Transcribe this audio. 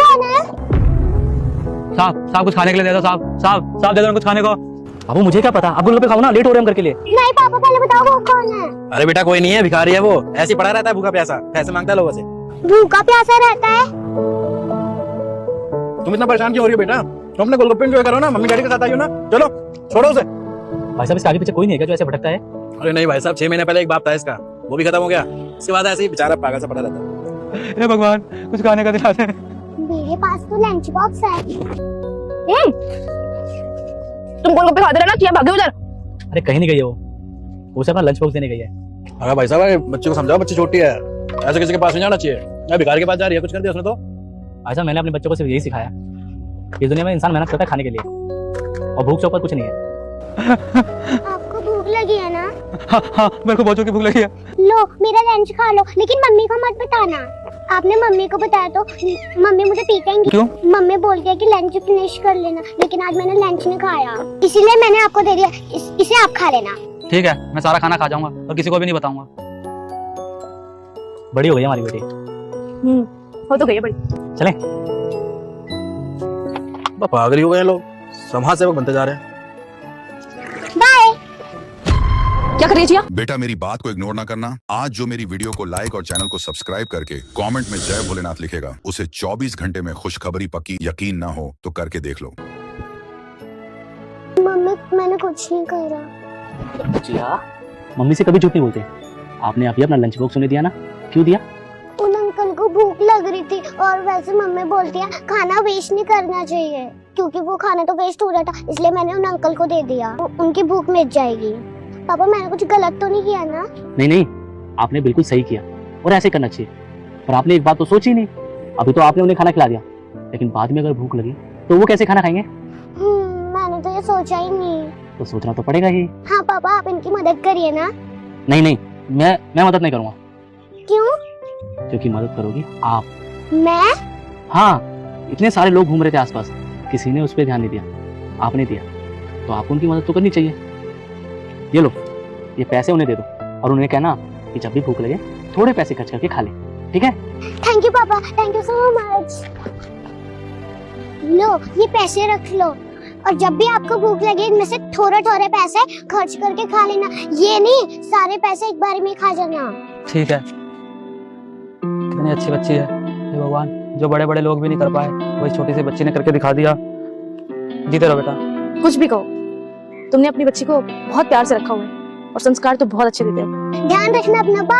कौन है? साहब कुछ खाने के लिए दे दो साहब दे दो कुछ खाने को। बाबू मुझे क्या पता, आप गोलगप्पे खाओ ना, लेट हो रहे हम घर के लिए। नहीं पापा पहले बताओ वो कौन है? अरे बेटा कोई नहीं है, भिखारी है वो, ऐसे पड़ा रहता है भूखा प्यासा, पैसे मांगता है लोगों से। भूखा प्यासा रहता है? तुम इतना परेशान क्यों हो रही हो बेटा? तुम अपने गोलगप्पे एंजॉय करो ना, मम्मी डैडी के साथ आइयो ना, चलो छोड़ो उसे। भाई साहब इसके आगे पीछे कोई नहीं है क्या जो ऐसे भटकता है? अरे नहीं भाई साहब, 6 महीने पहले एक बाप था इसका, वो भी खत्म हो गया, इसके बाद ऐसे ही बेचारा पागल सा पड़ा रहता है। हे भगवान कुछ खाने का दिला दे। मेरे पास तो लंच बॉक्स है। तुम गोलगप्पे खाते रहना, क्या भागे उधर? अरे कहीं नहीं गई है वो सिर्फ लंच बॉक्स देने गई है। अरे भाई साहब बच्चे को समझाओ, बच्ची छोटी है, ऐसे किसी के पास नहीं जाना चाहिए। मैं भिखारी के पास जा रही है, कुछ कर दिया उसने तो। भाई साहब मैंने अपने बच्चों को सिर्फ यही सिखाया, इस दुनिया में इंसान मेहनत करता है खाने के लिए, और भूख से ऊपर कुछ नहीं है। आपको भूख लगी है ना? हाँ मेरे को बहुत जोर की भूख लगी है। लो मेरा लंच खा लो, लेकिन मम्मी को मत बताना। आपने मम्मी को बताया तो मम्मी मुझे पीटेंगी। क्यों? मम्मी बोलती है कि लंच फिनिश कर लेना, लेकिन आज मैंने लंच नहीं खाया, इसीलिए मैंने आपको दे दिया। इसे आप खा लेना। ठीक है मैं सारा खाना खा जाऊंगा और किसी को भी नहीं बताऊंगा। बड़ी हो गई हमारी बेटी। हो तो गई है बड़ी। चलें? पागल हो गए लोग, समाज सेवक बनते जा रहे हैं। बाय। क्या कर रही है जिया? बेटा मेरी बात को इग्नोर ना करना। आज जो मेरी वीडियो को लाइक और चैनल को सब्सक्राइब करके कमेंट में जय भोलेनाथ लिखेगा, उसे 24 घंटे में खुशखबरी पक्की। यकीन ना हो तो करके देख लो। मम्मी मैंने कुछ नहीं करा। जिया मम्मी से कभी झूठ नहीं बोलते। आपने अभी अपना लंच बॉक्स उन्हें दिया ना, क्यों दिया? उन अंकल को भूख लग रही थी, और वैसे मम्मी बोलती है खाना वेस्ट नहीं करना चाहिए, क्योंकि वो खाना तो वेस्ट हो रहा था, इसलिए मैंने उन अंकल को दे दिया। उनकी भूख मिट जाएगी। पापा मैंने कुछ गलत तो नहीं किया ना? नहीं आपने बिल्कुल सही किया, और ऐसे करना चाहिए। पर आपने एक बात तो सोची नहीं, अभी तो आपने उन्हें खाना खिला दिया, लेकिन बाद में अगर भूख लगी तो वो कैसे खाना खाएंगे? मैंने तो ये सोचा ही नहीं। तो सोचना तो पड़ेगा ही। हाँ पापा आप इनकी मदद करिए ना। नहीं मैं मदद नहीं करूंगा। क्यों? क्योंकि मदद करोगी आप। मैं? हाँ, इतने सारे लोग घूम रहे थे आसपास, किसी ने उस पर ध्यान नहीं दिया, आपने दिया, तो आपको उनकी मदद तो करनी चाहिए। ये लो, ये पैसे उन्हें दे दो, और उन्हें कहना कि जब भी भूख लगे थोड़े पैसे खर्च करके खा ले, ठीक है? थैंक यू पापा, थैंक यू सो मच। लो ये पैसे रख लो, और जब भी आपको भूख लगे इनमें से थोड़े पैसे खर्च करके खा लेना। ये नहीं सारे पैसे एक बार में खा जाना। ठीक है। कितनी अच्छी बच्ची है, हे भगवान, जो बड़े बड़े लोग भी नहीं कर पाए वही छोटी सी बच्ची ने करके दिखा दिया। जीते रहो बेटा। कुछ भी कहो, तुमने अपनी बच्ची को बहुत प्यार से रखा हुआ है, और संस्कार तो बहुत अच्छे देते हो। ध्यान रखना अपना। बाय।